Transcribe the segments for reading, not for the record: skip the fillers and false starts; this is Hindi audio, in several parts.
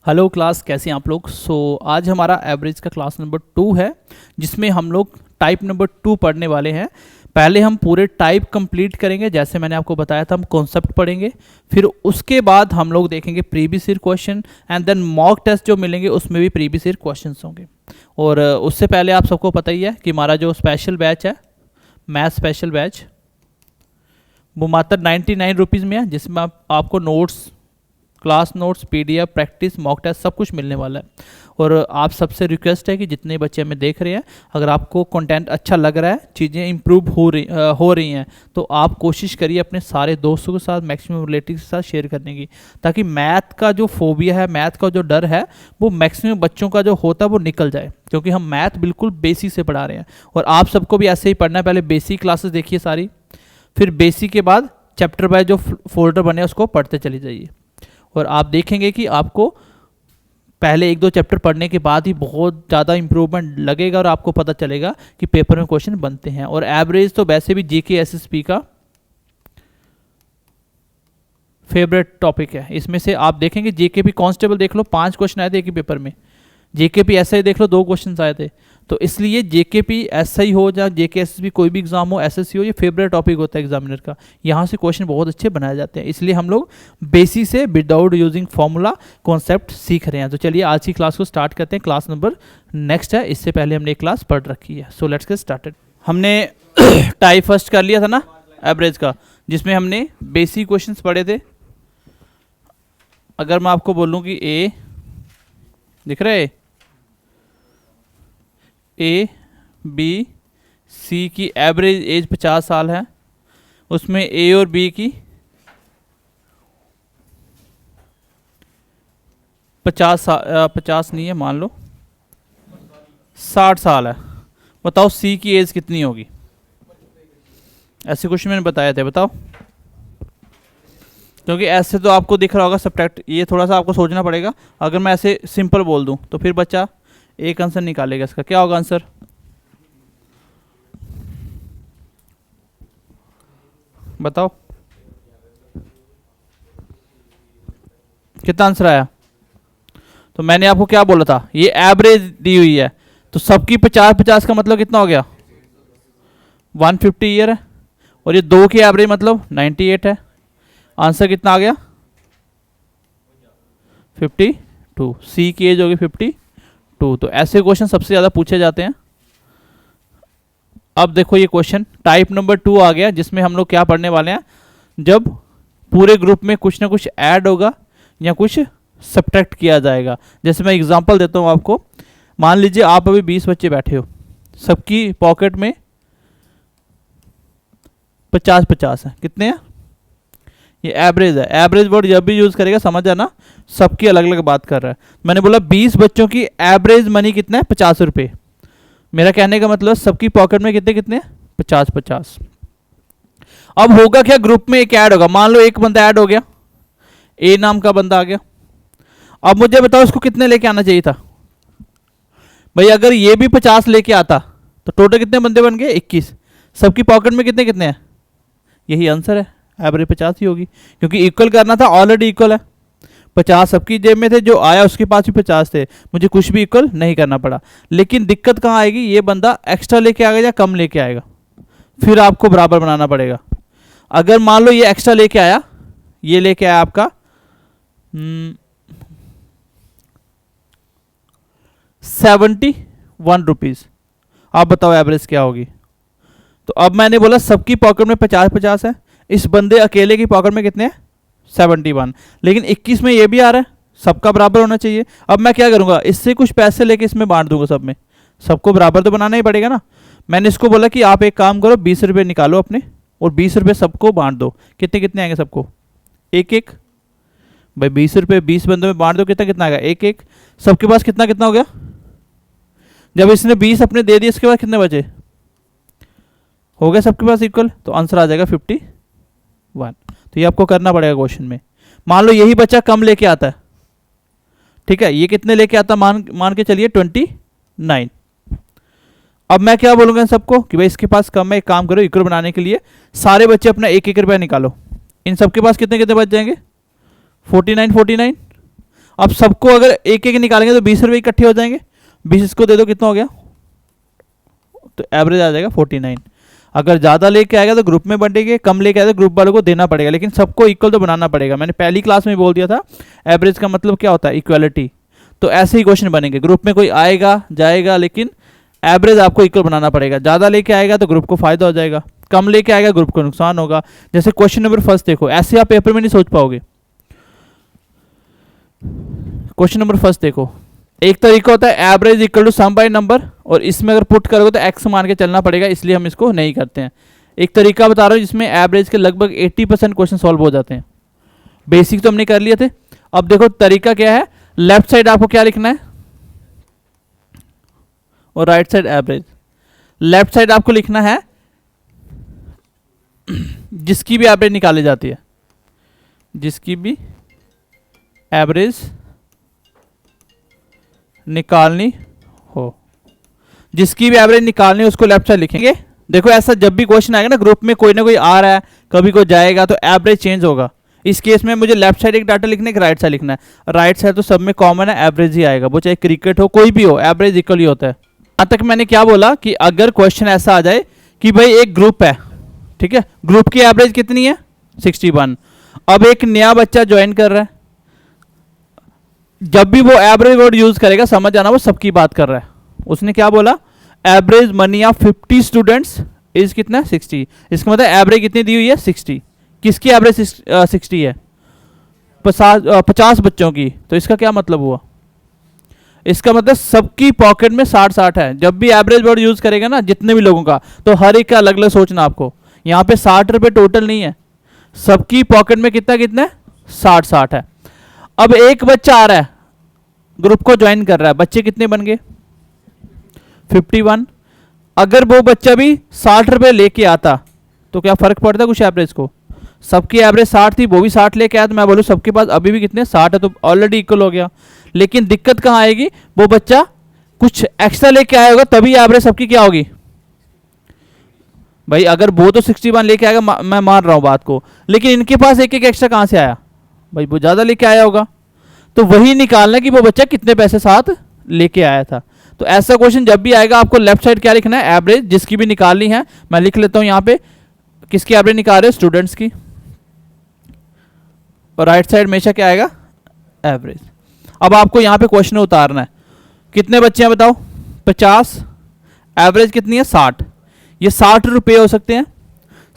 हेलो क्लास, कैसे हैं आप लोग। आज हमारा एवरेज का क्लास नंबर 2 है, जिसमें हम लोग टाइप नंबर 2 पढ़ने वाले हैं। पहले हम पूरे टाइप कंप्लीट करेंगे, जैसे मैंने आपको बताया था हम कॉन्सेप्ट पढ़ेंगे। फिर उसके बाद हम लोग देखेंगे previous year question and then mock test जो मिलेंगे उसमें भी प्रीवियस ईयर क्वेश्चन होंगे। और उससे पहले आप सबको पता ही है कि हमारा जो स्पेशल बैच है, मैथ स्पेशल बैच, वो मात्र 99 रुपीज़ में है, जिसमें आपको notes, class notes, PDF, practice, mock test सब कुछ मिलने वाला है। और आप सबसे रिक्वेस्ट है कि जितने बच्चे हमें देख रहे हैं, अगर आपको कंटेंट अच्छा लग रहा है, चीज़ें इंप्रूव हो रही हैं, तो आप कोशिश करिए अपने सारे दोस्तों के साथ, मैक्सिमम रिलेटिव्स के साथ शेयर करने की, ताकि मैथ का जो फोबिया है, मैथ का जो डर है, वो मैक्सिमम बच्चों का जो होता है वो निकल जाए। क्योंकि हम मैथ बिल्कुल बेसिक से पढ़ा रहे हैं और आप सबको भी ऐसे ही पढ़ना है। पहले बेसिक क्लासेस देखिए सारी, फिर बेसिक के बाद चैप्टर बाय जो फोल्डर बने उसको पढ़ते चले जाइए। और आप देखेंगे कि आपको पहले 1-2 चैप्टर पढ़ने के बाद ही बहुत ज़्यादा इंप्रूवमेंट लगेगा और आपको पता चलेगा कि पेपर में क्वेश्चन बनते हैं। और एवरेज तो वैसे भी जीके एसएसपी का फेवरेट टॉपिक है। इसमें से आप देखेंगे जीके भी कांस्टेबल देख लो, 5 क्वेश्चन आए थे एक ही पेपर में। जेकेपी एसआई देख लो, 2 क्वेश्चन आए थे। तो इसलिए जेकेपी एसआई हो या जेके एसएसबी कोई भी एग्जाम हो, एसएससी हो, ये फेवरेट टॉपिक होता है एग्जामिनर का। यहाँ से क्वेश्चन बहुत अच्छे बनाए जाते हैं, इसलिए हम लोग बेसिक से विदाउट यूजिंग फॉर्मूला कॉन्सेप्ट सीख रहे हैं। तो चलिए आज की क्लास को स्टार्ट करते हैं। क्लास नंबर नेक्स्ट है, इससे पहले हमने एक क्लास पढ़ रखी है। So let's get started. हमने टाइप फर्स्ट कर लिया था ना एवरेज का, जिसमें हमने बेसिक क्वेश्चन पढ़े थे। अगर मैं आपको बोलूँ कि ए दिख रहा है, ए बी सी की एवरेज एज 50 साल है, उसमें ए और बी की 50 नहीं है, मान लो 60 साल है। बताओ सी की एज कितनी होगी। ऐसे क्वेश्चन मैंने बताए थे, बताओ। क्योंकि ऐसे तो आपको दिख रहा होगा सब्ट्रैक्ट, ये थोड़ा सा आपको सोचना पड़ेगा। अगर मैं ऐसे सिंपल बोल दूं तो फिर बच्चा एक आंसर निकालेगा। इसका क्या होगा आंसर? बताओ कितना आंसर आया। तो मैंने आपको क्या बोला था, ये एवरेज दी हुई है, तो सबकी 50-50 का मतलब कितना हो गया? 150 ईयर है। और ये 2 की एवरेज मतलब 98 है। आंसर कितना आ गया? 52। सी की एज होगी 52। तो ऐसे क्वेश्चन सबसे ज़्यादा पूछे जाते हैं। अब देखो ये क्वेश्चन टाइप नंबर 2 आ गया, जिसमें हम लोग क्या पढ़ने वाले हैं, जब पूरे ग्रुप में कुछ ना कुछ ऐड होगा या कुछ सब्ट्रैक्ट किया जाएगा। जैसे मैं एग्जांपल देता हूँ आपको। मान लीजिए आप अभी 20 बच्चे बैठे हो, सबकी पॉकेट में 50-50 है। कितने हैं? ये एवरेज है। एवरेज वर्ड जब भी यूज करेगा समझ जाना, सबकी अलग अलग बात कर रहा है। मैंने बोला 20 बच्चों की एवरेज मनी कितना है? 50 रुपये। मेरा कहने का मतलब सबकी पॉकेट में कितने कितने? 50-50। अब होगा क्या, ग्रुप में एक ऐड होगा। मान लो एक बंदा ऐड हो गया, ए नाम का बंदा आ गया। अब मुझे बताओ इसको कितने लेके आना चाहिए था भाई। अगर ये भी 50 लेके आता तो टोटल कितने बंदे बन गए? 21। सबकी पॉकेट में कितने कितने हैं? यही आंसर है, एवरेज 50 ही होगी, क्योंकि इक्वल करना था। ऑलरेडी इक्वल है, 50 सबकी जेब में थे, जो आया उसके पास भी 50 थे, मुझे कुछ भी इक्वल नहीं करना पड़ा। लेकिन दिक्कत कहाँ आएगी, ये बंदा एक्स्ट्रा लेके आएगा या कम लेके आएगा, फिर आपको बराबर बनाना पड़ेगा। अगर मान लो ये एक्स्ट्रा लेके आया, ये लेके आया आपका 71 रुपीज़, आप बताओ एवरेज क्या होगी। तो अब मैंने बोला सबकी पॉकेट में 50-50 है, इस बंदे अकेले की पॉकेट में कितने हैं? 71। लेकिन 21 में ये भी आ रहा है, सबका बराबर होना चाहिए। अब मैं क्या करूंगा, इससे कुछ पैसे लेके इसमें बांट दूंगा सब में। सबको बराबर तो बनाना ही पड़ेगा ना। मैंने इसको बोला कि आप एक काम करो, 20 रुपये निकालो अपने और 20 रुपये सबको बांट दो। कितने कितने आएंगे सबको? 1-1 भाई। 20 रुपये 20 बंदों में बांट दो, कितना कितना आएगा? 1-1। सबके पास कितना कितना हो गया? जब इसने 20 अपने दे दिए, इसके बाद कितने बचे? हो गया सबके पास इक्वल, तो आंसर आ जाएगा 51। तो ये आपको करना पड़ेगा क्वेश्चन में। मान लो यही बच्चा कम लेके आता है, ठीक है, ये कितने लेके आता, मान के चलिए 29। अब मैं क्या बोलूंगा इन सबको कि भाई इसके पास कम है, एक काम करो, इक्वल बनाने के लिए सारे बच्चे अपना 1-1 रुपया निकालो। इन सबके पास कितने कितने बच जाएंगे? 49। अब सबको अगर एक एक निकालेंगे तो 20 रुपये इकट्ठे हो जाएंगे, 20 इसको दे दो, कितना हो गया, तो एवरेज आ जाएगा 49। अगर ज़्यादा लेके आएगा तो ग्रुप में बांटेंगे, कम लेके आएगा तो ग्रुप वालों को देना पड़ेगा, लेकिन सबको इक्वल तो बनाना पड़ेगा। मैंने पहली क्लास में बोल दिया था एवरेज का मतलब क्या होता है, इक्वलिटी। तो ऐसे ही क्वेश्चन बनेंगे, ग्रुप में कोई आएगा जाएगा लेकिन एवरेज आपको इक्वल बनाना पड़ेगा। ज़्यादा लेके आएगा तो ग्रुप को फायदा हो जाएगा, कम लेके आएगा ग्रुप को नुकसान होगा। जैसे क्वेश्चन नंबर फर्स्ट देखो, ऐसे आप पेपर में नहीं सोच पाओगे। क्वेश्चन नंबर फर्स्ट देखो, एक तरीका होता है average equal to sum by number, और इसमें अगर पुट करोगे तो एक्स मान के चलना पड़ेगा, इसलिए हम इसको नहीं करते हैं। एक तरीका बता रहा हूँ जिसमें एवरेज के लगभग 80% क्वेश्चन सॉल्व हो जाते हैं। बेसिक तो हमने कर लिए थे। अब देखो तरीका क्या है, लेफ्ट साइड आपको क्या लिखना है और right side average. Left side आपको लिखना है जिसकी भी एवरेज निकाली जाती है, जिसकी भी एवरेज निकालनी हो, जिसकी भी एवरेज निकालनी है उसको लेफ्ट साइड लिखेंगे। देखो ऐसा जब भी क्वेश्चन आएगा ना, ग्रुप में कोई ना कोई आ रहा है, कभी कोई जाएगा, तो एवरेज चेंज होगा। इस केस में मुझे लेफ्ट साइड एक डाटा लिखना है, एक राइट साइड लिखना है। राइट साइड तो सब में कॉमन है, एवरेज ही आएगा, वो चाहे क्रिकेट हो कोई भी हो, एवरेज इक्वल ही होता है। यहाँ तक मैंने क्या बोला कि अगर क्वेश्चन ऐसा आ जाए कि भाई एक ग्रुप है, ठीक है, ग्रुप की एवरेज कितनी है 61। अब एक नया बच्चा ज्वाइन कर रहा है, जब भी वो एवरेज वर्ड यूज करेगा समझ आना वो सबकी बात कर रहा है। उसने क्या बोला, average money of 50 students is कितना 60। इसका मतलब एवरेज कितनी दी हुई है 60। किसकी एवरेज 60 है, 50 बच्चों की। तो इसका क्या मतलब हुआ, इसका मतलब सबकी पॉकेट में 60-60 है। जब भी एवरेज वर्ड यूज करेगा ना जितने भी लोगों का, तो हर एक का अलग अलग सोचना आपको। यहाँ पे 60 रुपये टोटल नहीं है, सबकी पॉकेट में कितना कितना है 60-60 है। अब एक बच्चा आ रहा है, ग्रुप को ज्वाइन कर रहा है, बच्चे कितने बन गए 51। अगर वो बच्चा भी 60 रुपये लेके आता तो क्या फर्क पड़ता है कुछ एवरेज को। सबकी एवरेज 60 थी, वो भी 60 लेके आया, तो मैं बोलूँ सबके पास अभी भी कितने 60 है, तो ऑलरेडी इक्वल हो गया। लेकिन दिक्कत कहाँ आएगी, वो बच्चा कुछ एक्स्ट्रा लेके आया होगा तभी एवरेज सबकी क्या होगी भाई। अगर वो तो 61 लेके आएगा, मैं मान रहा हूँ बात को, लेकिन इनके पास एक एक एक्स्ट्रा कहाँ से आया भाई, वो ज़्यादा लेके आया होगा। तो वही निकालना कि वो बच्चा कितने पैसे साथ लेके आया था। तो ऐसा क्वेश्चन जब भी आएगा आपको लेफ्ट साइड क्या लिखना है, एवरेज जिसकी भी निकालनी है। मैं लिख लेता हूँ यहाँ पे, किसकी एवरेज निकाल रहे, स्टूडेंट्स की। और राइट साइड हमेशा क्या आएगा, एवरेज। अब आपको यहाँ पे क्वेश्चन उतारना है, कितने बच्चे हैं बताओ 50, एवरेज कितनी है 60। ये 60 रुपये हो सकते हैं,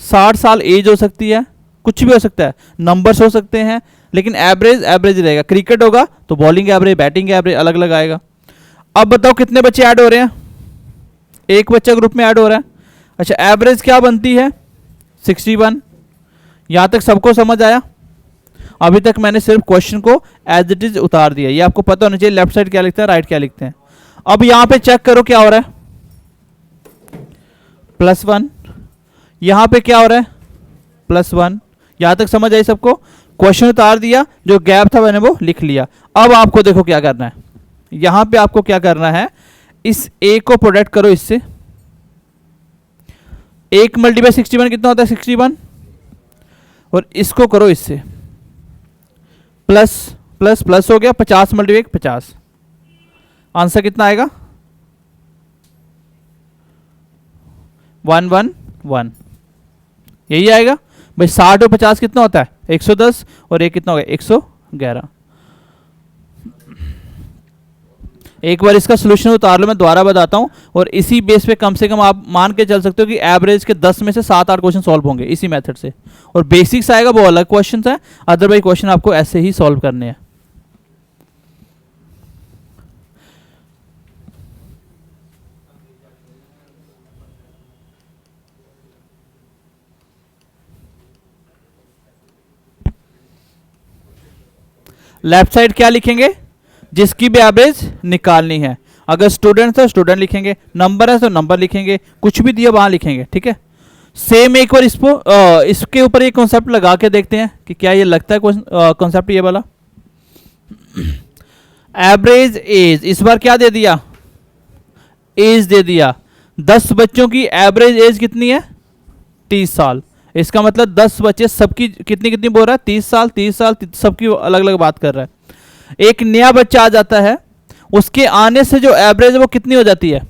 60 साल एज हो सकती है, कुछ भी हो सकता है, नंबर्स हो सकते हैं, लेकिन एवरेज एवरेज रहेगा। क्रिकेट होगा तो बॉलिंग एवरेज, बैटिंग एवरेज अलग अलग आएगा। अब बताओ कितने बच्चे ऐड हो रहे हैं, एक बच्चा ग्रुप में ऐड हो रहा है। अच्छा एवरेज क्या बनती है 61। यहाँ तक सबको समझ आया। अभी तक मैंने सिर्फ क्वेश्चन को एज इट इज उतार दिया, ये आपको पता होना चाहिए लेफ्ट साइड क्या लिखते हैं राइट क्या लिखते हैं। अब यहाँ पे चेक करो क्या हो रहा है, +1। यहाँ पे क्या हो रहा है +1। यहाँ तक समझ आई सबको, क्वेश्चन उतार दिया, जो गैप था मैंने वो लिख लिया। अब आपको देखो क्या करना है, यहाँ पे आपको क्या करना है, इस a को प्रोडक्ट करो इससे। 1 × 61 कितना होता है 61, और इसको करो इससे, प्लस प्लस प्लस हो गया, 50 × 1 50। आंसर कितना आएगा 111, यही आएगा भाई। 60 और 50 कितना होता है 110, और ये कितना हो गया 111। एक बार इसका सोल्यूशन उतार लो, मैं दोबारा बताता हूं, और इसी बेस पे कम से कम आप मान के चल सकते हो कि एवरेज के 10 में से 7-8 क्वेश्चन सॉल्व होंगे इसी मेथड से। और बेसिक्स आएगा वो अलग क्वेश्चन है, अदरवाइज क्वेश्चन आपको ऐसे ही सॉल्व करने हैं। लेफ्ट साइड क्या लिखेंगे, जिसकी भी एवरेज निकालनी है। अगर स्टूडेंट है स्टूडेंट लिखेंगे, नंबर है तो नंबर लिखेंगे, कुछ भी दिया वहां लिखेंगे, ठीक है। सेम एक बार इसके ऊपर ये कॉन्सेप्ट लगा के देखते हैं कि क्या ये लगता है कॉन्सेप्ट ये वाला। एवरेज एज, इस बार क्या दे दिया एज दे दिया। 10 बच्चों की एवरेज एज कितनी है 30 साल। इसका मतलब 10 बच्चे सबकी कितनी कितनी बोल रहा है 30 साल 30 साल, सबकी अलग अलग बात कर रहा है। एक नया बच्चा आ जाता है, उसके आने से जो एवरेज है वो कितनी हो जाती है?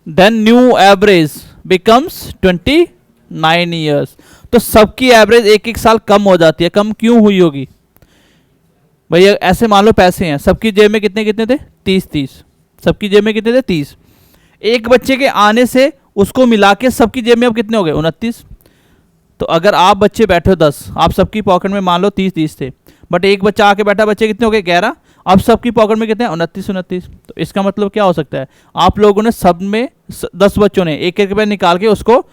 Then new average becomes 29 years. तो सबकी एवरेज एक एक साल कम हो जाती है। कम क्यों हुई होगी भैया? ऐसे मान लो पैसे हैं, सबकी जेब में कितने कितने थे? 30। सबकी जेब में कितने थे? 30। एक बच्चे के आने से उसको मिला के सबकी जेब में अब कितने हो गए? 29। तो अगर आप बच्चे बैठे हो 10, आप सबकी पॉकेट में मान लो 30 थे, बट एक बच्चा आके बैठा, बच्चे कितने हो गए? 11। अब सबकी पॉकेट में कितने हैं? 29। तो इसका मतलब क्या हो सकता है? आप लोगों ने सब में 10 बच्चों ने एक एक रुपये निकाल के उसको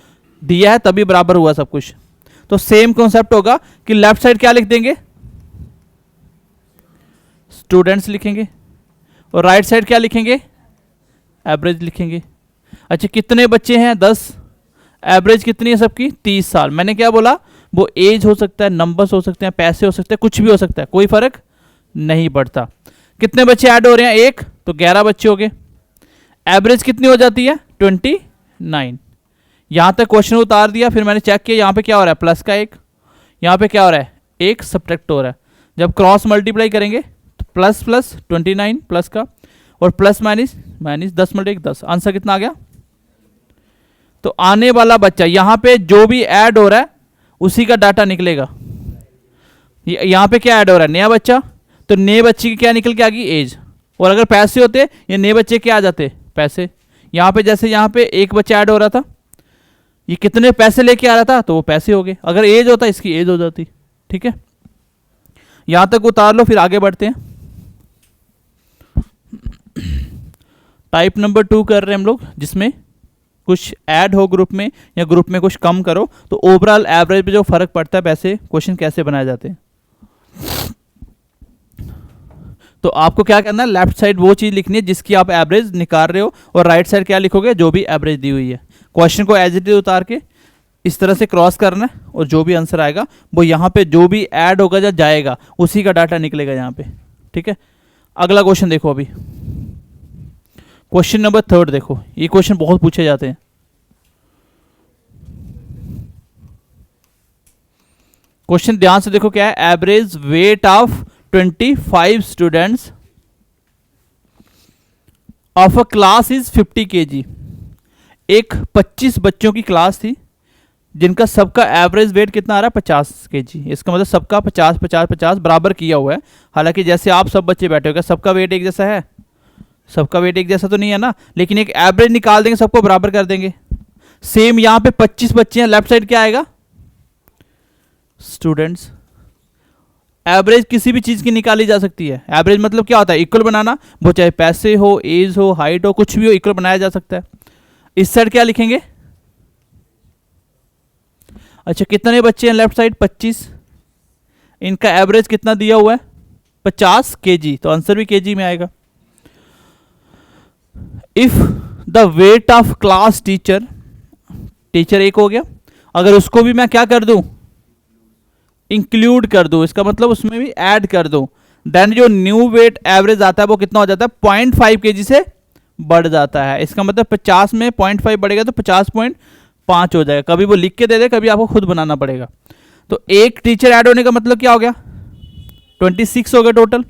दिया है, तभी बराबर हुआ सब कुछ। तो सेम कॉन्सेप्ट होगा कि लेफ्ट साइड क्या लिख देंगे? स्टूडेंट्स लिखेंगे, और राइट साइड क्या लिखेंगे? एवरेज लिखेंगे। अच्छा, कितने बच्चे हैं? 10। एवरेज कितनी है सबकी? 30 साल। मैंने क्या बोला? वो एज हो सकता है, नंबर्स हो सकते हैं, पैसे हो सकते हैं, कुछ भी हो सकता है, कोई फर्क नहीं पड़ता। कितने बच्चे ऐड हो रहे हैं? एक, तो 11 बच्चे हो गए। एवरेज कितनी हो जाती है? 29। यहां तक क्वेश्चन उतार दिया, फिर मैंने चेक किया यहाँ पे क्या हो रहा है? प्लस का एक, यहाँ पे क्या हो रहा है? एक सब्ट्रैक्ट हो रहा है। जब क्रॉस मल्टीप्लाई करेंगे तो प्लस प्लस 29 प्लस का, और प्लस माइनस माइनस 10 × 10। आंसर कितना आ गया? तो आने वाला बच्चा यहाँ पे जो भी ऐड हो रहा है उसी का डाटा निकलेगा। यहाँ पे क्या ऐड हो रहा है? नया बच्चा। तो नए बच्चे की क्या निकल के आ गई? एज। और अगर पैसे होते ये नए बच्चे क्या आ जाते? पैसे। यहाँ पे जैसे यहाँ पे एक बच्चा ऐड हो रहा था, ये कितने पैसे लेके आ रहा था, तो वो पैसे हो गए। अगर एज होता इसकी एज हो जाती। ठीक है, यहां तक उतार लो, फिर आगे बढ़ते हैं। टाइप नंबर 2 कर रहे हैं हम लोग, जिसमें कुछ ऐड हो ग्रुप में या ग्रुप में कुछ कम करो, तो ओवरऑल एवरेज पे जो फर्क पड़ता है, वैसे क्वेश्चन कैसे बनाए जाते हैं। तो आपको क्या करना है? लेफ्ट साइड वो चीज लिखनी है जिसकी आप एवरेज निकाल रहे हो, और राइट साइड क्या लिखोगे? जो भी एवरेज दी हुई है। क्वेश्चन को एज इट इज उतार के इस तरह से क्रॉस करना है, और जो भी आंसर आएगा वो यहाँ पे जो भी ऐड होगा या जाएगा उसी का डाटा निकलेगा यहाँ पे। ठीक है, अगला क्वेश्चन देखो। अभी क्वेश्चन नंबर 3 देखो, ये क्वेश्चन बहुत पूछे जाते हैं। क्वेश्चन ध्यान से देखो क्या है? Average weight of 25 students of a class is 50 kg। एक 25 बच्चों की क्लास थी जिनका सबका एवरेज वेट कितना आ रहा है? 50 kg। इसका मतलब सबका 50 50 50 बराबर किया हुआ है। हालांकि जैसे आप सब बच्चे बैठे हो, क्या सबका वेट एक जैसा है? सबका वेट एक जैसा तो नहीं है ना, लेकिन एक एवरेज निकाल देंगे, सबको बराबर कर देंगे। सेम यहाँ पे 25 बच्चे हैं, लेफ्ट साइड क्या आएगा? स्टूडेंट्स। एवरेज किसी भी चीज की निकाली जा सकती है। एवरेज मतलब क्या होता है? इक्वल बनाना। वो चाहे पैसे हो, एज हो, हाइट हो, कुछ भी हो, इक्वल बनाया जा सकता है। इस साइड क्या लिखेंगे? अच्छा, कितने बच्चे हैं लेफ्ट साइड? 25। इनका एवरेज कितना दिया हुआ है? 50 kg। तो आंसर भी kg में आएगा। If the weight of class teacher, teacher एक हो गया, अगर उसको भी मैं क्या कर दूं? इंक्लूड कर दूं, इसका मतलब उसमें भी ऐड कर दूं, देन जो न्यू वेट एवरेज आता है वो कितना हो जाता है? 0.5 kg से बढ़ जाता है। इसका मतलब 50 में 0.5 बढ़ेगा तो 50.5 हो जाएगा। कभी वो लिख के दे दे, कभी आपको खुद बनाना पड़ेगा। तो एक टीचर ऐड होने का मतलब क्या हो गया? 26 हो गया टोटल।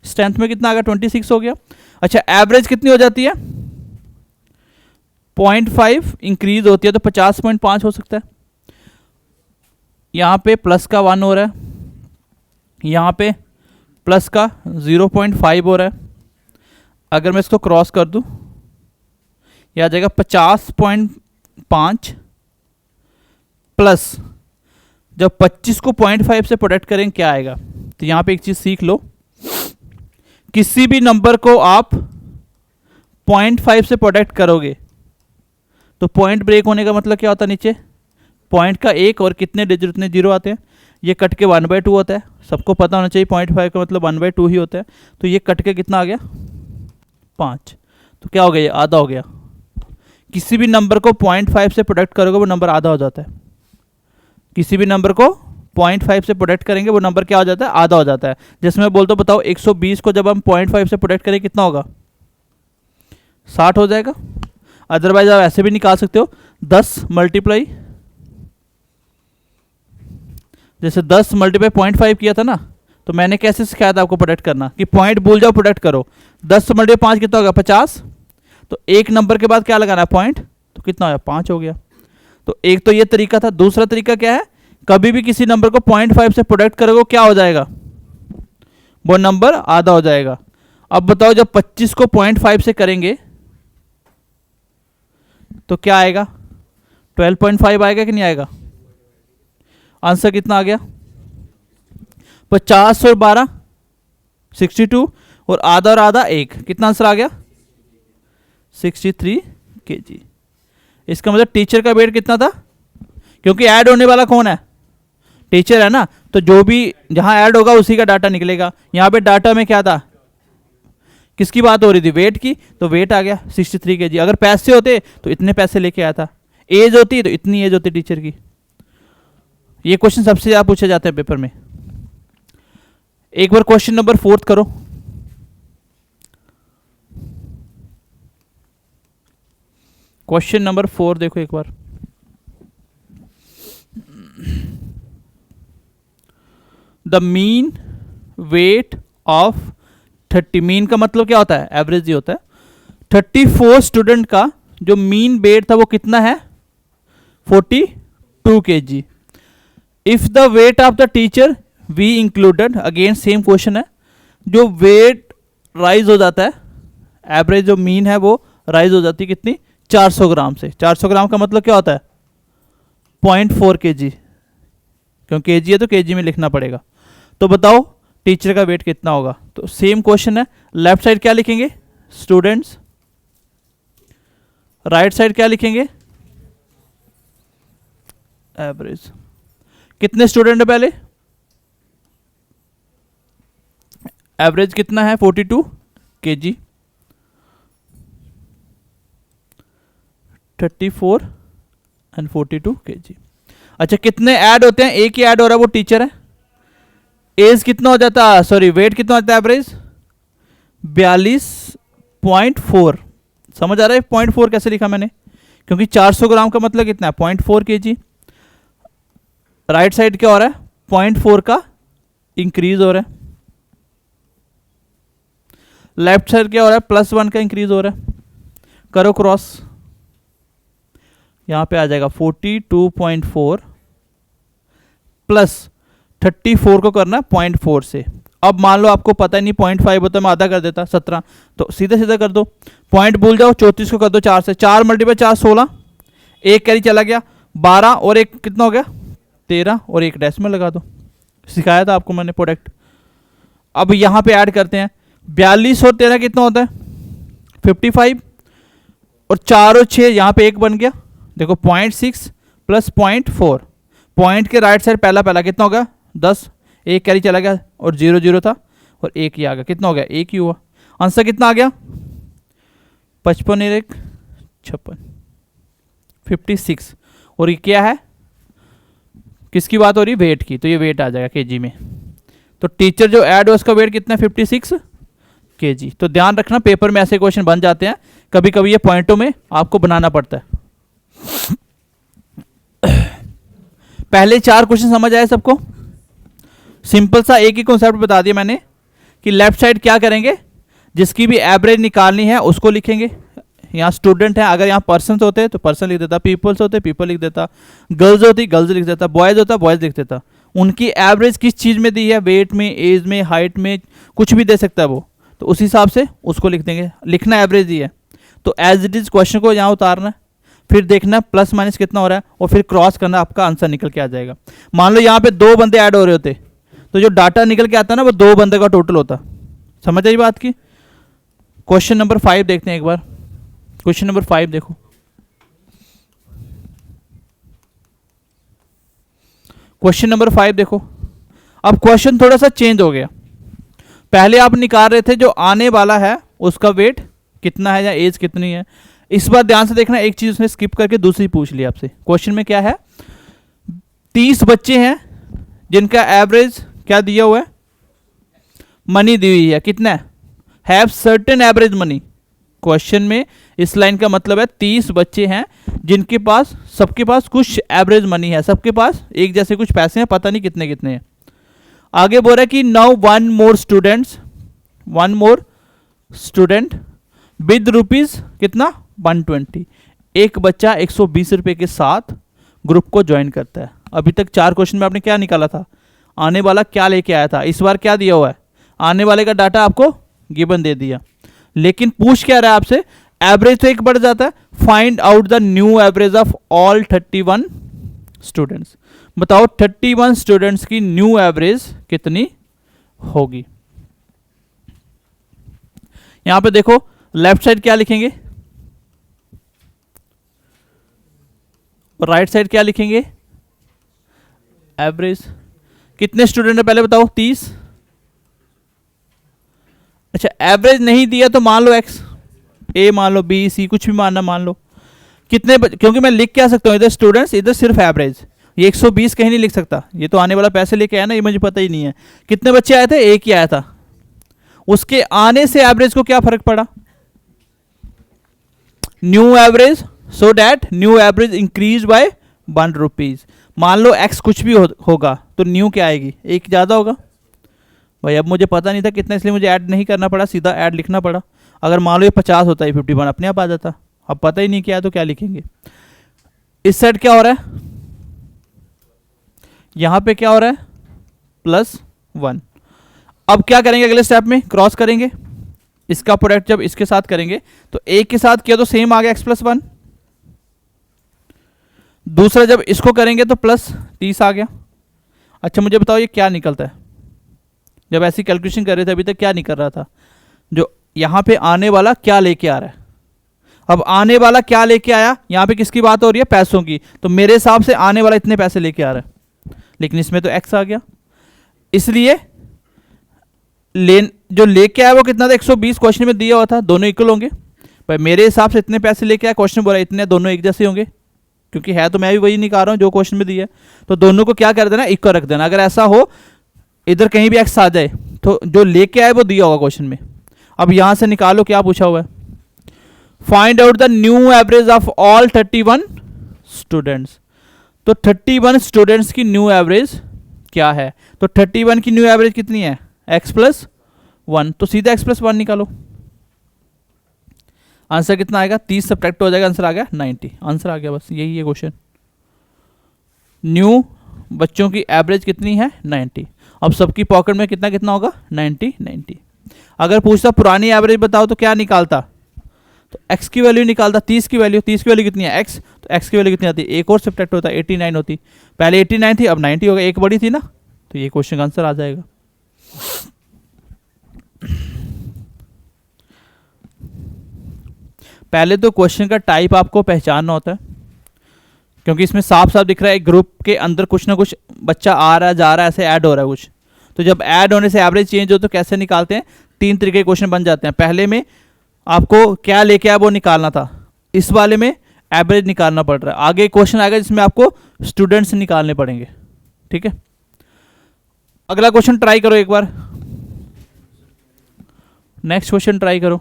स्ट्रेंथ में कितना आ गया? 26 हो गया। अच्छा, एवरेज कितनी हो जाती है? 0.5 इंक्रीज होती है तो 50.5 हो सकता है। यहाँ पे प्लस का 1 हो रहा है, यहाँ पे प्लस का 0.5 हो रहा है। अगर मैं इसको क्रॉस कर दूं, यह आ जाएगा 50.5 प्लस, जब 25 को 0.5 से प्रोडक्ट करेंगे क्या आएगा? तो यहाँ पे एक चीज़ सीख लो, किसी भी नंबर को आप 0.5 से प्रोडक्ट करोगे तो पॉइंट ब्रेक होने का मतलब क्या होता है? नीचे पॉइंट का एक और कितने डिजिट उतने जीरो आते हैं, ये कट के 1/2 होता है। सबको पता होना चाहिए 0.5 का मतलब 1/2 ही होता है। तो ये कट के कितना आ गया? 5। तो क्या हो गया? ये आधा हो गया। किसी भी नंबर को 0.5 से प्रोडक्ट करोगे वो नंबर आधा हो जाता है। किसी भी नंबर को 0.5 से प्रोडक्ट करेंगे वो नंबर क्या हो जाता है? आधा हो जाता है। जैसे मैं बोलता हूँ, बताओ 120 को जब हम 0.5 से प्रोडक्ट करें कितना होगा? 60 हो जाएगा। अदरवाइज आप ऐसे भी निकाल सकते हो, 10 मल्टीप्लाई, जैसे 10 मल्टीप्लाई 0.5 किया था ना, तो मैंने कैसे सिखाया था आपको प्रोडक्ट करना कि पॉइंट भूल जाओ, प्रोडक्ट करो। 10 मल्टीप्लाई 5 कितना होगा 50। तो एक नंबर के बाद क्या लगाना है पॉइंट, तो कितना होगा 5 हो गया। तो एक तो ये तरीका था। दूसरा तरीका क्या है, कभी भी किसी नंबर को 0.5 से प्रोडक्ट करोगे क्या हो जाएगा, वो नंबर आधा हो जाएगा। अब बताओ जब 25 को 0.5 से करेंगे तो क्या आएगा, 12.5 आएगा कि नहीं आएगा। आंसर कितना आ गया 50 और 12 62 और आधा 1, कितना आंसर आ गया 63 kg। इसका मतलब टीचर का वेट कितना था, क्योंकि ऐड होने वाला कौन है, टीचर है ना, तो जो भी जहां ऐड होगा उसी का डाटा निकलेगा। यहां पे डाटा में क्या था, किसकी बात हो रही थी, वेट की, तो वेट आ गया 63 kg। अगर पैसे होते तो इतने पैसे लेके आया था, एज होती तो इतनी एज होती टीचर की। ये क्वेश्चन सबसे ज्यादा पूछे जाते हैं पेपर में। एक बार क्वेश्चन नंबर 4 करो। क्वेश्चन नंबर 4 देखो एक बार। The mean weight of 30, mean का मतलब क्या होता है, एवरेज ही होता है। 34 स्टूडेंट का जो मीन वेट था वो कितना है 42 kg। If the weight of the teacher we included, again same question है, जो वेट राइज हो जाता है, एवरेज जो मीन है वो राइज हो जाती है कितनी 400 ग्राम से। 400 ग्राम का मतलब क्या होता है 0.4 kg, क्योंकि केजी है तो केजी में लिखना पड़ेगा। तो बताओ टीचर का वेट कितना होगा। तो सेम क्वेश्चन है, लेफ्ट साइड क्या लिखेंगे स्टूडेंट्स, राइट साइड क्या लिखेंगे एवरेज। कितने स्टूडेंट है पहले, एवरेज कितना है 42 kg, 34 एंड 42 kg। अच्छा कितने ऐड होते हैं, एक ही ऐड हो रहा है वो टीचर है। एज कितना हो जाता है, सॉरी वेट कितना होता है एवरेज 42.4। समझ आ रहा है 0.4 कैसे लिखा मैंने, क्योंकि 400 ग्राम का मतलब कितना है 0.4 kg। राइट साइड क्या हो रहा है 0.4 का इंक्रीज हो रहा है, लेफ्ट साइड क्या हो रहा है +1 का इंक्रीज हो रहा है। करो क्रॉस, यहां पे आ जाएगा 42.4 प्लस 34 को करना 0.4 से। अब मान लो आपको पता ही नहीं 0.5 होता, मैं आधा कर देता 17, तो सीधे सीधे कर दो, पॉइंट भूल जाओ, 34 को कर दो 4 से, 4 मल्टीप्लाई 4 16, एक कैरी चला गया 12 और एक कितना हो गया 13 और एक डेसिमल लगा दो। सिखाया था आपको मैंने प्रोडक्ट। अब यहां पे ऐड करते हैं 42 और 13 कितना होता है 55 और 4 और 6 यहां पे एक बन गया, देखो 0.6 प्लस 0.4, पॉइंट के राइट साइड पहला कितना होगा 10, एक कैरी चला गया और 0 0 था और एक ही आ गया, कितना हो गया एक ही हुआ। आंसर कितना आ गया 55 और 1 56, 56। और ये क्या है, किसकी बात हो रही वेट की, तो ये वेट आ जाएगा केजी में। तो टीचर जो ऐड है उसका वेट कितना है 56 kg। तो ध्यान रखना पेपर में ऐसे क्वेश्चन बन जाते हैं, कभी कभी ये पॉइंटों में आपको बनाना पड़ता है। पहले 4 क्वेश्चन समझ आए सबको, सिंपल सा एक ही कॉन्सेप्ट बता दिया मैंने कि लेफ्ट साइड क्या करेंगे, जिसकी भी एवरेज निकालनी है उसको लिखेंगे। यहाँ स्टूडेंट है, अगर यहाँ पर्सन होते तो पर्सन लिख देता, पीपल्स होते पीपल लिख देता, गर्ल्स होती गर्ल्स लिख देता, बॉयज होता बॉयज लिख देता। उनकी एवरेज किस चीज़ में दी है, वेट में, एज में, हाइट में, कुछ भी दे सकता है वो, तो उस हिसाब से उसको लिख देंगे। लिखना एवरेज ही है, तो एज इट इज क्वेश्चन को यहाँ उतारना है, फिर देखना प्लस माइनस कितना हो रहा है और फिर क्रॉस करना, आपका आंसर निकल के आ जाएगा। मान लो यहाँ पे 2 बंदे ऐड हो रहे होते तो जो डाटा निकल के आता है ना वो 2 बंदे का टोटल होता। समझ आई बात की। क्वेश्चन नंबर 5 देखते हैं एक बार। क्वेश्चन नंबर 5 देखो, क्वेश्चन नंबर 5 देखो। अब क्वेश्चन थोड़ा सा चेंज हो गया, पहले आप निकाल रहे थे जो आने वाला है उसका वेट कितना है या एज कितनी है। इस बार ध्यान से देखना, एक चीज उसने स्किप करके दूसरी पूछ ली आपसे। क्वेश्चन में क्या है 30 बच्चे हैं जिनका एवरेज क्या दिया हुआ है, मनी दी हुई है, कितना है have certain average money. Question में इस लाइन का मतलब है 30 बच्चे हैं जिनके पास, सबके पास कुछ एवरेज मनी है, सबके पास एक जैसे कुछ पैसे हैं, पता नहीं कितने कितने हैं। आगे बोल रहा है कि now one more student with rupees कितना 120, एक बच्चा 120 रुपये के साथ ग्रुप को ज्वाइन करता है। अभी तक 4 क्वेश्चन में आपने क्या निकाला था, आने वाला क्या लेके आया था, इस बार क्या दिया हुआ है, आने वाले का डाटा आपको गिवन दे दिया। लेकिन पूछ क्या रहा है आपसे, एवरेज तो एक बढ़ जाता है, find out the new average of all 31 students. बताओ 31 स्टूडेंट्स की न्यू एवरेज कितनी होगी। यहां पे देखो लेफ्ट साइड क्या लिखेंगे, राइट साइड क्या लिखेंगे, एवरेज। कितने स्टूडेंट है पहले बताओ, 30। अच्छा एवरेज नहीं दिया तो मान लो एक्स, ए मान लो, बी सी कुछ भी मानना मान लो। कितने क्योंकि मैं लिख क्या सकता हूं इधर स्टूडेंट्स, इधर सिर्फ एवरेज, ये 120 कहीं नहीं लिख सकता, ये तो आने वाला पैसे लेके आया ना, ये मुझे पता ही नहीं है। कितने बच्चे आए थे, एक ही आया था, उसके आने से एवरेज को क्या फर्क पड़ा, new average, so that new average increase by 1 rupees. मान लो एक्स कुछ भी होगा तो न्यू क्या आएगी, एक ज़्यादा होगा। भाई अब मुझे पता नहीं था कितना, इसलिए मुझे ऐड नहीं करना पड़ा, सीधा ऐड लिखना पड़ा। अगर मान लो ये 50 होता है, 51 अपने आप आ जाता। अब पता ही नहीं क्या है तो क्या लिखेंगे। इस साइड क्या हो रहा है, यहां पे क्या हो रहा है, +1। अब क्या करेंगे अगले स्टेप में, क्रॉस करेंगे, इसका प्रोडक्ट जब इसके साथ करेंगे तो एक के साथ किया तो सेम आ गया x+1, दूसरा जब इसको करेंगे तो +30 आ गया। अच्छा मुझे बताओ ये क्या निकलता है, जब ऐसी कैलकुलेशन कर रहे थे अभी तक क्या निकल रहा था, जो यहां पे आने वाला क्या लेके आ रहा है। अब आने वाला क्या लेके आया, यहां पे किसकी बात हो रही है, पैसों की, तो मेरे हिसाब से आने वाला इतने पैसे लेके आ रहा है, लेकिन इसमें तो x आ गया, इसलिए जो लेके आया वो कितना था, 120 क्वेश्चन में दिया हुआ था, दोनों इक्वल होंगे। भाई मेरे हिसाब से इतने पैसे लेके आया, क्वेश्चन बोला इतने, दोनों एक जैसे होंगे, क्योंकि है तो मैं भी वही निकाल रहा हूं जो क्वेश्चन में दिया है, तो दोनों को क्या कर देना, इक्वल रख देना। अगर ऐसा हो इधर कहीं भी x आ जाए तो जो लेके आए वो दिया होगा क्वेश्चन में। अब यहां से निकालो क्या पूछा हुआ है, find out the new average of all 31 students. तो 31 स्टूडेंट्स की न्यू एवरेज क्या है, तो 31 की न्यू एवरेज कितनी है, x+1, तो सीधा x+1 निकालो। आंसर कितना आएगा, 30 सब्ट्रैक्ट हो जाएगा, आंसर आ गया 90, आंसर आ गया, बस यही है क्वेश्चन। न्यू बच्चों की एवरेज कितनी है, 90। अब सबकी पॉकेट में कितना कितना होगा, 90। अगर पूछता पुरानी एवरेज बताओ तो क्या निकालता, तो x की वैल्यू निकालता, 30 की वैल्यू कितनी है x, तो x की वैल्यू कितनी आती है, एक और सब्ट्रैक्ट होता है, 89 होती, पहले 89 थी अब 90 हो गया, एक बड़ी थी ना, तो ये क्वेश्चन का आंसर आ जाएगा। पहले तो क्वेश्चन का टाइप आपको पहचानना होता है, क्योंकि इसमें साफ साफ दिख रहा है ग्रुप के अंदर कुछ ना कुछ बच्चा आ रहा है जा रहा है, ऐसे ऐड हो रहा है कुछ, तो जब ऐड होने से एवरेज चेंज हो तो कैसे निकालते हैं, 3 तरीके के क्वेश्चन बन जाते हैं। पहले में आपको क्या लेके आया वो निकालना था, इस वाले में एवरेज निकालना पड़ रहा है, आगे क्वेश्चन आएगा जिसमें आपको स्टूडेंट्स निकालने पड़ेंगे। ठीक है, अगला क्वेश्चन ट्राई करो एक बार, नेक्स्ट क्वेश्चन ट्राई करो।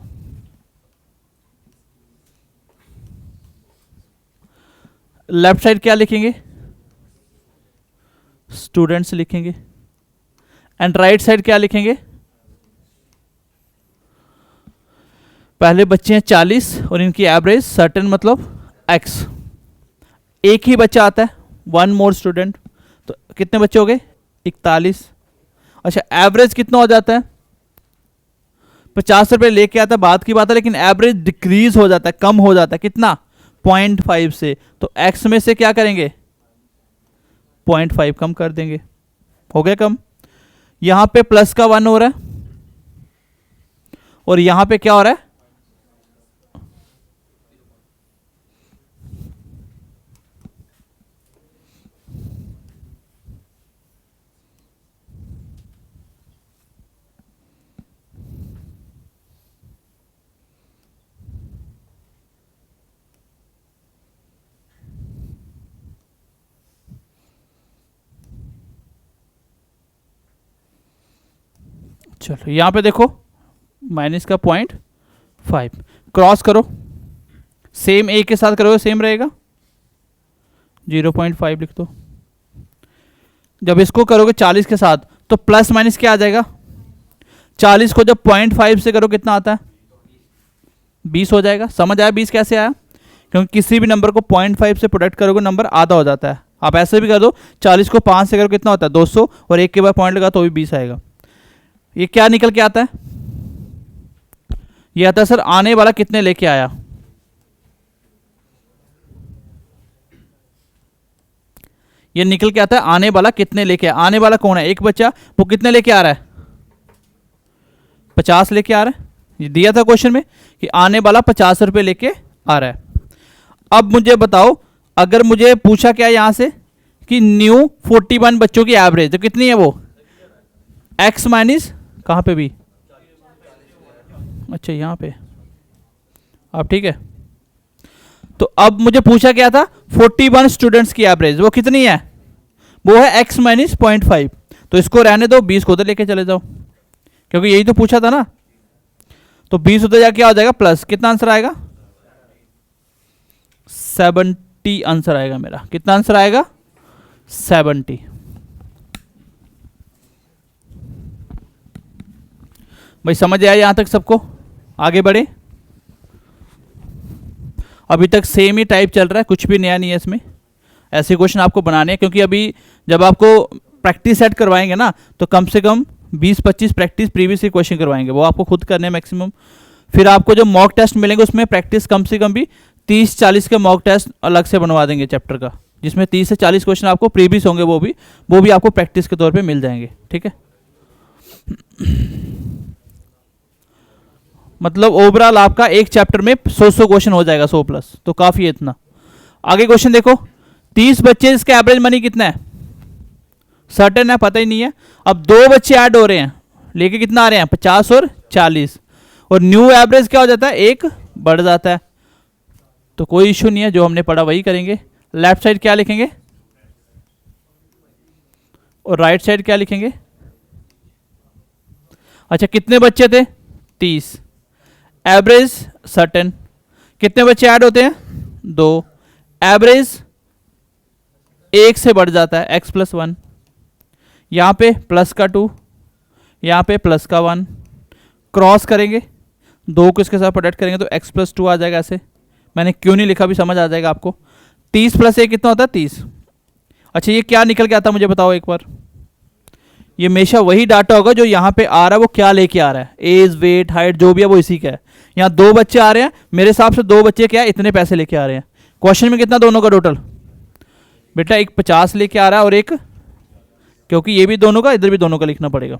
लेफ्ट साइड क्या लिखेंगे, स्टूडेंट्स लिखेंगे, एंड राइट साइड क्या लिखेंगे, पहले बच्चे हैं 40 और इनकी एवरेज सर्टेन मतलब x, एक ही बच्चा आता है, 1 मोर स्टूडेंट, तो कितने बच्चे हो गए, 41। अच्छा एवरेज कितना हो जाता है, 50 रुपये लेके आता है, बात की बात है, लेकिन एवरेज डिक्रीज हो जाता है, कम हो जाता है, कितना, 0.5 से, तो x में से क्या करेंगे, 0.5 कम कर देंगे, हो गया कम। यहां पे प्लस का 1 हो रहा है और यहां पे क्या हो रहा है, चलो यहां पे देखो माइनस का 0.5, क्रॉस करो, सेम ए के साथ करोगे सेम रहेगा, 0.5 लिख दो। जब इसको करोगे 40 के साथ तो प्लस माइनस क्या आ जाएगा, 40 को जब 0.5 से करो कितना आता है, 20 हो जाएगा। समझ आया 20 कैसे आया, क्योंकि किसी भी नंबर को 0.5 से प्रोडक्ट करोगे नंबर आधा हो जाता है। आप ऐसे भी कर दो, 40 को 5 से करो कितना होता है 200, और एक के बाद पॉइंट लगा तो भी 20 आएगा। ये क्या निकल के आता है, ये आता है सर आने वाला कितने लेके आया। ये निकल के आता है आने वाला कितने लेके आया। आने वाला कौन है, एक बच्चा, वो कितने लेके आ रहा है, 50 लेके आ रहा है। ये दिया था क्वेश्चन में कि आने वाला 50 रुपए लेके आ रहा है। अब मुझे बताओ, अगर मुझे पूछा क्या यहां से कि न्यू 41 बच्चों की एवरेज तो कितनी है, वो एक्स माइनस कहां पे भी, अच्छा यहां पे, अब ठीक है। तो अब मुझे पूछा क्या था, 41 स्टूडेंट्स की एवरेज वो कितनी है, वो है x माइनस 0.5। तो इसको रहने दो, 20 को उधर लेके चले जाओ, क्योंकि यही तो पूछा था ना। तो 20 उधर जाके क्या हो जाएगा प्लस, कितना आंसर आएगा 70 आंसर आएगा मेरा। कितना आंसर आएगा 70। भाई समझ आया यहां तक सबको, आगे बढ़े। अभी तक सेम ही टाइप चल रहा है, कुछ भी नया नहीं है इसमें। ऐसे क्वेश्चन आपको बनाने हैं, क्योंकि अभी जब आपको प्रैक्टिस सेट करवाएंगे ना तो कम से कम 20-25 प्रैक्टिस प्रीवियस के क्वेश्चन करवाएंगे, वो आपको खुद करने मैक्सिमम। फिर आपको जो मॉक टेस्ट मिलेंगे उसमें प्रैक्टिस कम से कम भी 30-40 के मॉक टेस्ट अलग से बनवा देंगे चैप्टर का, जिसमें 30 से 40 क्वेश्चन आपको प्रीवियस होंगे, वो भी आपको प्रैक्टिस के तौर पे मिल जाएंगे। ठीक है, मतलब ओवरऑल आपका एक चैप्टर में 100 क्वेश्चन हो जाएगा, 100 प्लस, तो काफी है इतना। आगे क्वेश्चन देखो, 30 बच्चे, इसका एवरेज मनी कितना है, सर्टेन है, पता ही नहीं है। अब 2 बच्चे ऐड हो रहे हैं, लेके कितना आ रहे हैं 50 और 40, और न्यू एवरेज क्या हो जाता है, एक बढ़ जाता है। तो कोई इश्यू नहीं है, जो हमने पढ़ा वही करेंगे। लेफ्ट साइड क्या लिखेंगे और राइट साइड क्या लिखेंगे। अच्छा कितने बच्चे थे 30, एवरेज सर्टेन, कितने बच्चे ऐड होते हैं 2, एवरेज 1 से बढ़ जाता है x प्लस 1, यहाँ पे प्लस का 2, यहाँ पे प्लस का 1, क्रॉस करेंगे 2 को इसके साथ प्रोडक्ट करेंगे तो x प्लस 2 आ जाएगा। ऐसे मैंने क्यों नहीं लिखा भी समझ आ जाएगा आपको। 30 प्लस 1 कितना होता है 30। अच्छा ये क्या निकल के आता है मुझे बताओ एक बार। ये हमेशा वही डाटा होगा जो यहाँ पे आ रहा है, वो क्या लेके आ रहा है, एज वेट हाइट जो भी है वो इसी का है। यहाँ 2 बच्चे आ रहे हैं, मेरे हिसाब से 2 बच्चे क्या है इतने पैसे लेके आ रहे हैं। क्वेश्चन में कितना दोनों का टोटल, बेटा एक 50 लेके आ रहा है और एक, क्योंकि ये भी दोनों का इधर भी दोनों का लिखना पड़ेगा।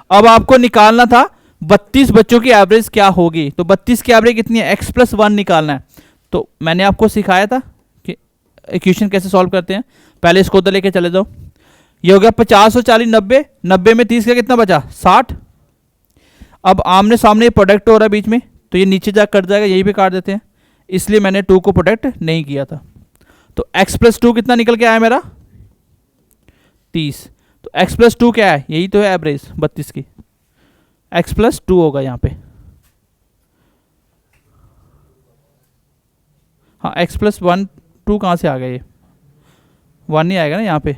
अब आपको निकालना था 32 बच्चों की एवरेज क्या होगी, तो 32 की एवरेज कितनी है, x प्लस 1 निकालना है। तो मैंने आपको सिखाया था कि इक्वेशन कैसे सॉल्व करते हैं। पहले इसको उधर लेके चले जाओ, ये हो गया 50 और 40 90, 90 में 30 का कितना बचा 60। अब आमने सामने प्रोडक्ट हो रहा है बीच में, तो ये नीचे जा कट जाएगा, यही पे काट देते हैं, इसलिए मैंने 2 को प्रोडक्ट नहीं किया था। तो x प्लस 2 कितना निकल के आया मेरा 30। तो x प्लस 2 क्या है, यही तो है एवरेज 32 की, x प्लस 2 होगा यहाँ पे। हाँ x प्लस 1 2 कहाँ से आ गया, ये 1 नहीं आएगा ना यहाँ पे,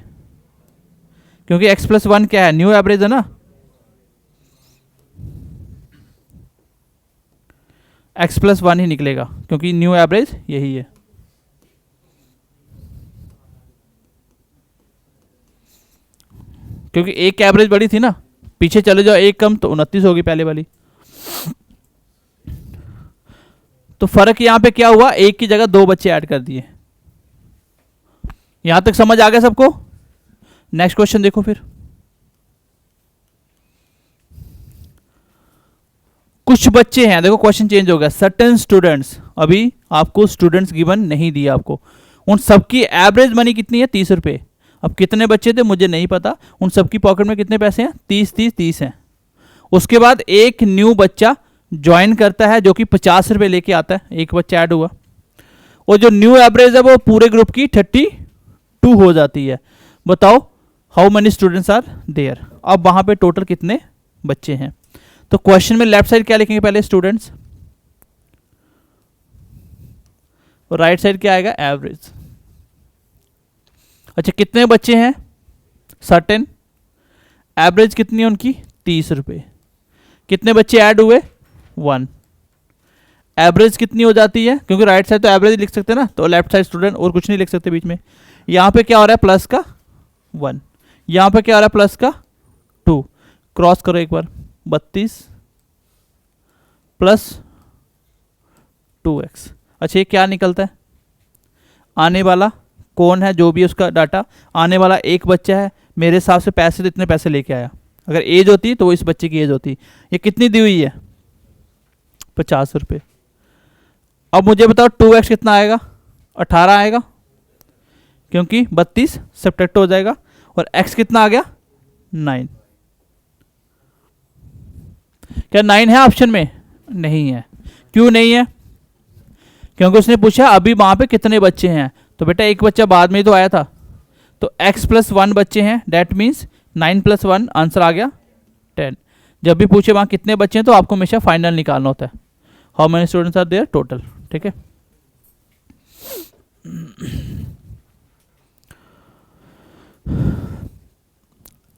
क्योंकि x प्लस 1 क्या है न्यू एवरेज है ना, x प्लस 1 ही निकलेगा क्योंकि न्यू एवरेज यही है। क्योंकि एक एवरेज बड़ी थी ना, पीछे चले जाओ एक कम तो 29 होगी पहले वाली। तो फर्क यहां पे क्या हुआ, एक की जगह 2 बच्चे ऐड कर दिए। यहां तक समझ आ गया सबको। नेक्स्ट क्वेश्चन देखो फिर, कुछ बच्चे हैं, देखो क्वेश्चन चेंज हो गया, सर्टेन स्टूडेंट्स, अभी आपको स्टूडेंट्स गिवन नहीं दिया आपको, उन सबकी एवरेज मनी कितनी है 30 रुपए। अब कितने बच्चे थे मुझे नहीं पता, उन सबकी पॉकेट में कितने पैसे हैं 30 हैं। उसके बाद एक न्यू बच्चा ज्वाइन करता है जो कि 50 रुपए लेके आता है, एक बच्चा ऐड हुआ, और जो न्यू एवरेज है वो पूरे ग्रुप की 32 हो जाती है। बताओ how many students are there. अब वहां पे टोटल कितने बच्चे हैं, तो क्वेश्चन में लेफ्ट साइड क्या लिखेंगे पहले स्टूडेंट्स, और राइट साइड क्या आएगा एवरेज। अच्छा कितने बच्चे हैं सर्टेन, एवरेज कितनी है उनकी 30 रुपये। कितने बच्चे ऐड हुए 1। एवरेज कितनी हो जाती है, क्योंकि राइट साइड तो एवरेज लिख सकते हैं ना, तो लेफ्ट साइड स्टूडेंट और कुछ नहीं लिख सकते बीच में। यहाँ पे क्या हो रहा है प्लस का 1, यहाँ पे क्या हो रहा है प्लस का 2। क्रॉस करो एक बार, 32 प्लस 2x। अच्छा ये क्या निकलता है, आने वाला कौन है जो भी उसका डाटा, आने वाला एक बच्चा है, मेरे हिसाब से पैसे तो इतने पैसे लेके आया। अगर एज होती तो वो इस बच्चे की एज होती। ये कितनी दी हुई है 50 रुपये। अब मुझे बताओ 2x कितना आएगा, 18 आएगा, क्योंकि 32 सब्ट्रैक्ट हो जाएगा। और x कितना आ गया 9। क्या 9 है ऑप्शन में? नहीं है। क्यों नहीं है? क्योंकि उसने पूछा अभी वहां पे कितने बच्चे हैं, तो बेटा एक बच्चा बाद में ही तो आया था, तो x + 1 बच्चे हैं, डेट मीन्स 9 + 1, आंसर आ गया 10। जब भी पूछे वहां कितने बच्चे हैं तो आपको हमेशा फाइनल निकालना होता है, how many students are there total. ठीक है,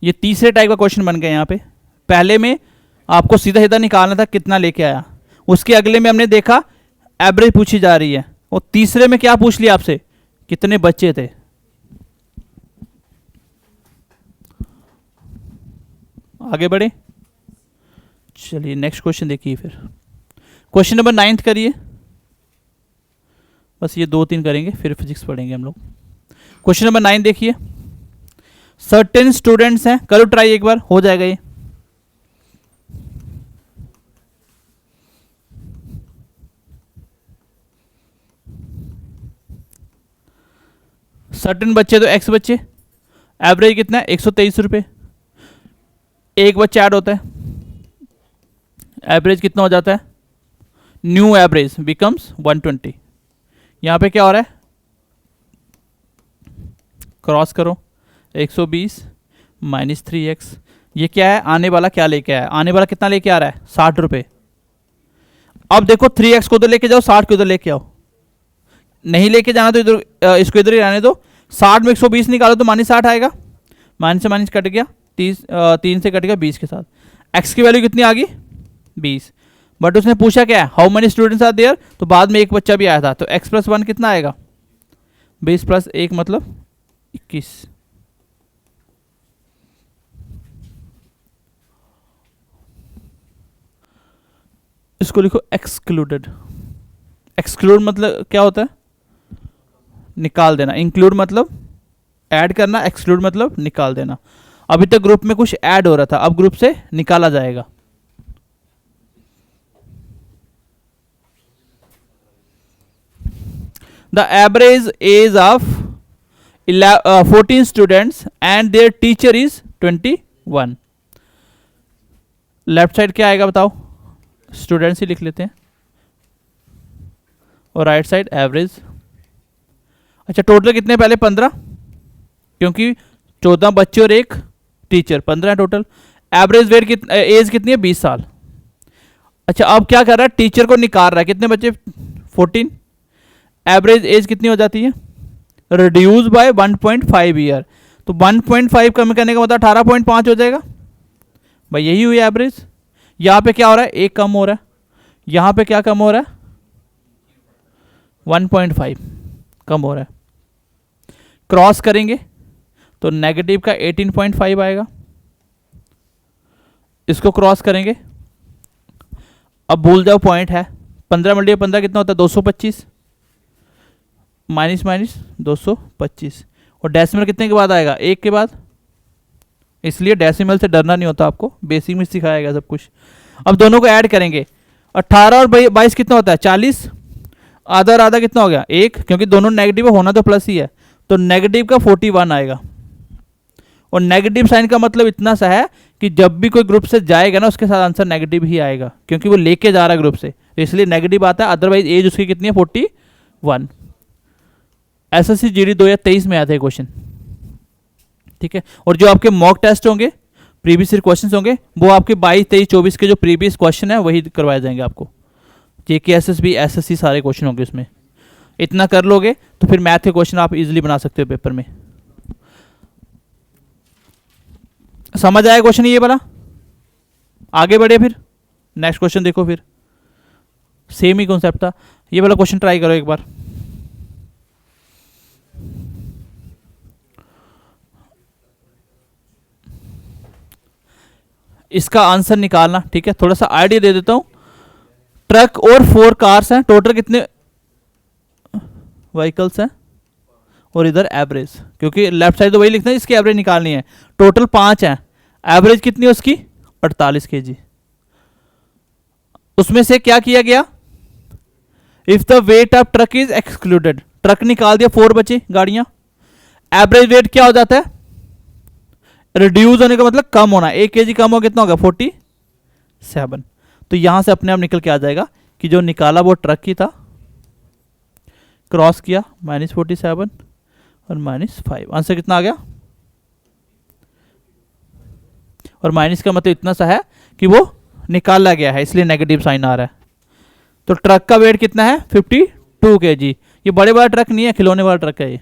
ये तीसरे टाइप का क्वेश्चन बन गया। यहाँ पे पहले में आपको सीधा सीधा निकालना था कितना लेके आया, उसके अगले में हमने देखा एवरेज पूछी जा रही है, और तीसरे में क्या पूछ लिया आपसे, कितने बच्चे थे। आगे बढ़े, चलिए नेक्स्ट क्वेश्चन देखिए। फिर क्वेश्चन नंबर 9 करिए, बस ये 2-3 करेंगे फिर फिजिक्स पढ़ेंगे हम लोग। क्वेश्चन नंबर 9 देखिए, सर्टेन स्टूडेंट्स हैं, करो ट्राई एक बार, हो जाएगा ये। सर्टेन बच्चे तो x बच्चे, एवरेज कितना है 123 रुपये, एक बच्चा ऐड होता है, एवरेज कितना हो जाता है, न्यू एवरेज बिकम्स 120। यहाँ पे क्या हो रहा है, क्रॉस करो, 120 - 3x, ये क्या है, आने वाला क्या लेके आया, आने वाला कितना लेके आ रहा है 60 रुपये। अब देखो 3x को उधर लेके जाओ, 60 को उधर लेके आओ, नहीं लेके जाना तो इधर इसको इधर ही रहने दो। 60 में 120 निकालो तो -60 आएगा, माइनस से माइनस कट गया, 3 से कट गया 20 के साथ, x की वैल्यू कितनी आ गई 20। बट उसने पूछा क्या है, how many students are there, तो बाद में एक बच्चा भी आया था, तो x + 1 कितना आएगा 20 + 1 मतलब 21। इसको लिखो एक्सक्लूडेड। एक्सक्लूड मतलब क्या होता है, निकाल देना। इंक्लूड मतलब ऐड करना, एक्सक्लूड मतलब निकाल देना। अभी तक ग्रुप में कुछ ऐड हो रहा था, अब ग्रुप से निकाला जाएगा। The average age of 14 students and there teacher is 21। Left side क्या आएगा बताओ, स्टूडेंट्स ही लिख लेते हैं, और राइट साइड एवरेज। अच्छा टोटल कितने, पहले 15, क्योंकि 14 बच्चे और एक टीचर, 15 है टोटल। एवरेज वेट एज कितनी है 20 साल। अच्छा अब क्या कर रहा है, टीचर को निकाल रहा है, कितने बच्चे 14, एवरेज एज कितनी हो जाती है, रिड्यूस बाय 1.5 ईयर, तो 1.5 कम करने का मतलब 18.5 हो जाएगा भाई, यही हुई एवरेज। यहाँ पे क्या हो रहा है, एक कम हो रहा है, यहाँ पे क्या कम हो रहा है 1.5 कम हो रहा है। क्रॉस करेंगे तो नेगेटिव का 18.5 आएगा, इसको क्रॉस करेंगे, अब भूल जाओ पॉइंट है, 15 × 15 कितना होता है 225, माइनस 225, और डेसिमल कितने के बाद आएगा, एक के बाद, इसलिए डेसिमल से डरना नहीं होता, आपको बेसिक में सिखाएगा सब कुछ। अब दोनों को ऐड करेंगे, 18 और 22 कितना होता है 40, आधा और आधा कितना हो गया 1, क्योंकि दोनों नेगेटिव होना तो प्लस ही है, तो नेगेटिव का 41 आएगा। और नेगेटिव साइन का मतलब इतना सा है कि जब भी कोई ग्रुप से जाएगा ना उसके साथ आंसर नेगेटिव ही आएगा, क्योंकि वो लेके जा रहा है ग्रुप से, तो इसलिए नेगेटिव आता है। अदरवाइज एज उसकी कितनी है 41। SSC GD 2023 में आते हैं क्वेश्चन, ठीक है। और जो आपके मॉक टेस्ट होंगे, प्रीवियस ईयर क्वेश्चंस होंगे, वो आपके 22, 23, 24 के जो प्रीवियस क्वेश्चन है वही करवाए जाएंगे आपको। JK SSB SSC सारे क्वेश्चन होंगे उसमें, इतना कर लोगे तो फिर मैथ के क्वेश्चन आप इजीली बना सकते हो पेपर में। समझ आया क्वेश्चन ये वाला? आगे बढ़े फिर नेक्स्ट क्वेश्चन देखो, फिर सेम ही कॉन्सेप्ट था। ये वाला क्वेश्चन ट्राई करो एक बार। इसका आंसर निकालना, ठीक है? थोड़ा सा आइडिया दे देता हूं। ट्रक और 4 कार्स हैं, टोटल कितने व्हीकल्स हैं? और इधर एवरेज, क्योंकि लेफ्ट साइड तो वही लिखना है इसकी एवरेज निकालनी है। टोटल 5 हैं, एवरेज कितनी है उसकी? 48 kg। उसमें से क्या किया गया? If the weight of truck is excluded, truck निकाल दिया, 4 बची गाड़ियां। एवरेज वेट क्या हो जाता है? रिड्यूस होने का मतलब कम होना, 1 kg कम हो कितना होगा? 47। तो यहां से अपने आप निकल के आ जाएगा कि जो निकाला वो ट्रक ही था, क्रॉस किया -47 और -5, आंसर कितना आ गया? और माइनस का मतलब इतना सा है कि वो निकाला गया है, इसलिए नेगेटिव साइन आ रहा है। तो ट्रक का वेट कितना है? 52 kg। ये बड़े बड़ा ट्रक नहीं है, खिलौने वाला ट्रक है ये।